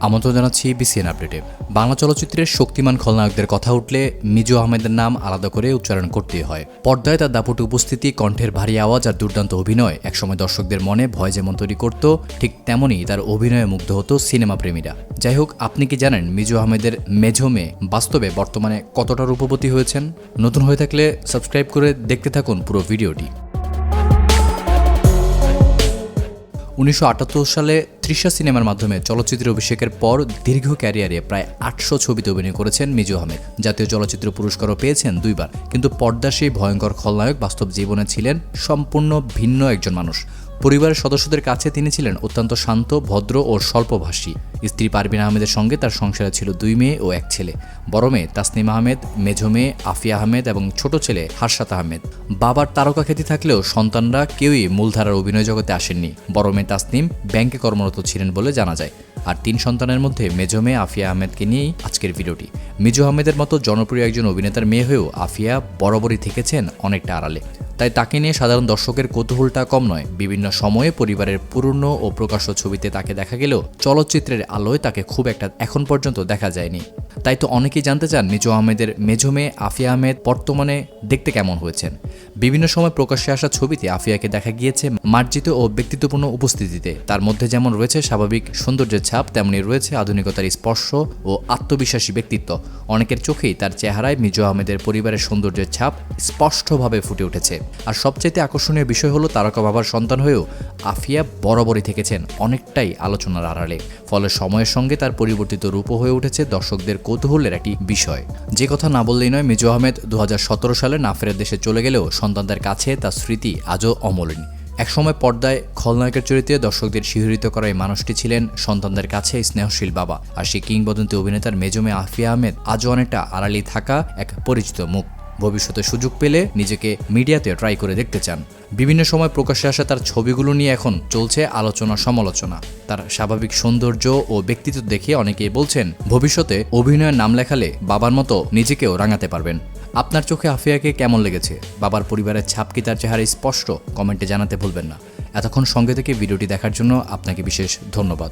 আমন্ত্রণ জানাচ্ছি বিসিএন আপডেটে। বাংলা চলচ্চিত্রের শক্তিমান খলনায়কদের কথা উঠলে মিজু আহমেদের নাম আলাদা করে উচ্চারণ করতেই হয়। পর্দায় তার দাপুটে উপস্থিতি, কণ্ঠের ভারী আওয়াজ আর দুর্দান্ত অভিনয় একসময় দর্শকদের মনে ভয় যেমন তৈরি করত, ঠিক তেমনই তার অভিনয়ে মুগ্ধ হতো সিনেমা প্রেমীরা। যাই হোক, আপনি কি জানেন মিজু আহমেদের মেঝো মেয়ে বাস্তবে বর্তমানে কতটা রূপবতী হয়েছেন? নতুন হয়ে থাকলে সাবস্ক্রাইব করে দেখতে থাকুন পুরো ভিডিওটি। 1978 সালে তৃষা সিনেমার মাধ্যমে চলচ্চিত্রে অভিষেকের পর দীর্ঘ ক্যারিয়ারে প্রায় 800 ছবিতে অভিনয় করেছেন মিজু আহমেদ। জাতীয় চলচ্চিত্র পুরস্কারও পেয়েছেন 2 বার। কিন্তু পর্দার সেই ভয়ঙ্কর খলনায়ক বাস্তব জীবনে ছিলেন সম্পূর্ণ ভিন্ন একজন মানুষ। পরিবারের সদস্যদের কাছে তিনি ছিলেন অত্যন্ত শান্ত, ভদ্র ও স্বল্পভাষী। স্ত্রী পারভিন আহমেদের সঙ্গে তার সংসারে ছিল 2 মেয়ে ও 1 ছেলে। বড় মেয়ে তাসনিম আহমেদ, মেঝো মেয়ে আফিয়া আহমেদ এবং ছোট ছেলে হারসাত আহমেদ। বাবার তারকা খ্যাতি থাকলেও সন্তানরা কেউই মূলধারার অভিনয় জগতে আসেননি। বড় মেয়ে তাসনিম ব্যাংকে কর্মরত ছিলেন বলে জানা যায়। আর 3 সন্তানের মধ্যে মেঝো মেয়ে আফিয়া আহমেদকে নিয়েই আজকের ভিডিওটি। মিজু আহমেদের মতো জনপ্রিয় একজন অভিনেতার মেয়ে হয়েও আফিয়া বরাবরই থেকেছেন অনেকটা আড়ালে। তাই তাকে নিয়ে সাধারণ দর্শকের কৌতূহলটা কম নয়। বিভিন্ন সময়ে পরিবারের পুরনো ও প্রকাশ্য ছবিতে তাকে দেখা গেলেও চলচ্চিত্রের আলোয় তাকে খুব একটা এখন পর্যন্ত দেখা যায়নি। তাই তো অনেকেই জানতে চান মিজু আহমেদের মেঝো মেয়ে আফিয়া আহমেদ বর্তমানে দেখতে কেমন হয়েছেন। বিভিন্ন সময় প্রকাশ্যে আসা ছবিতে আফিয়াকে দেখা গিয়েছে মার্জিত ও ব্যক্তিত্বপূর্ণ উপস্থিতিতে। তার মধ্যে যেমন রয়েছে স্বাভাবিক সৌন্দর্যের ছাপ, তেমনি রয়েছে আধুনিকতার স্পর্শ ও আত্মবিশ্বাসী ব্যক্তিত্ব। অনেকের চোখেই তার চেহারায় মিজু আহমেদের পরিবারের সৌন্দর্যের ছাপ স্পষ্টভাবে ফুটে উঠেছে। আর সবচাইতে আকর্ষণীয় বিষয় হলো তারকা বাবার সন্তান হয়েও আফিয়া বরাবরই থেকেছেন অনেকটাই আলোচনার আড়ালে। ফলে সময়ের সঙ্গে তার পরিবর্তিত রূপও হয়ে উঠেছে দর্শকদের কৌতূহলের একটি বিষয়। যে কথা না বললেই নয়, মিজু আহমেদ 2017 সালে না ফেরার দেশে চলে গেলেও সন্তানদের কাছে তার স্মৃতি আজও অমলিন। একসময় পর্দায় খলনায়কের চরিত্রে দর্শকদের শিহরিত করা এই মানুষটি ছিলেন সন্তানদের কাছে স্নেহশীল বাবা। আর সেই কিংবদন্তি অভিনেতার মেজো মেয়ে আফিয়া আহমেদ আজও অনেকটা আড়ালেই থাকা এক পরিচিত মুখ। ভবিষ্যতে সুযোগ পেলে নিজেকে মিডিয়াতে ট্রাই করে দেখতে চান। বিভিন্ন সময় প্রকাশ্যে আসা তার ছবিগুলো নিয়ে এখন চলছে আলোচনা সমালোচনা। তার স্বাভাবিক সৌন্দর্য ও ব্যক্তিত্ব দেখে অনেকেই বলছেন ভবিষ্যতে অভিনয়ের নাম লেখালে বাবার মতো নিজেকেও রাঙাতে পারবেন। আপনার চোখে আফিয়াকে কেমন লেগেছে? বাবার পরিবারের ছাপ কি তার চেহারায় স্পষ্ট? কমেন্টে জানাতে ভুলবেন না। এতক্ষণ সঙ্গে থেকে ভিডিওটি দেখার জন্য আপনাকে বিশেষ ধন্যবাদ।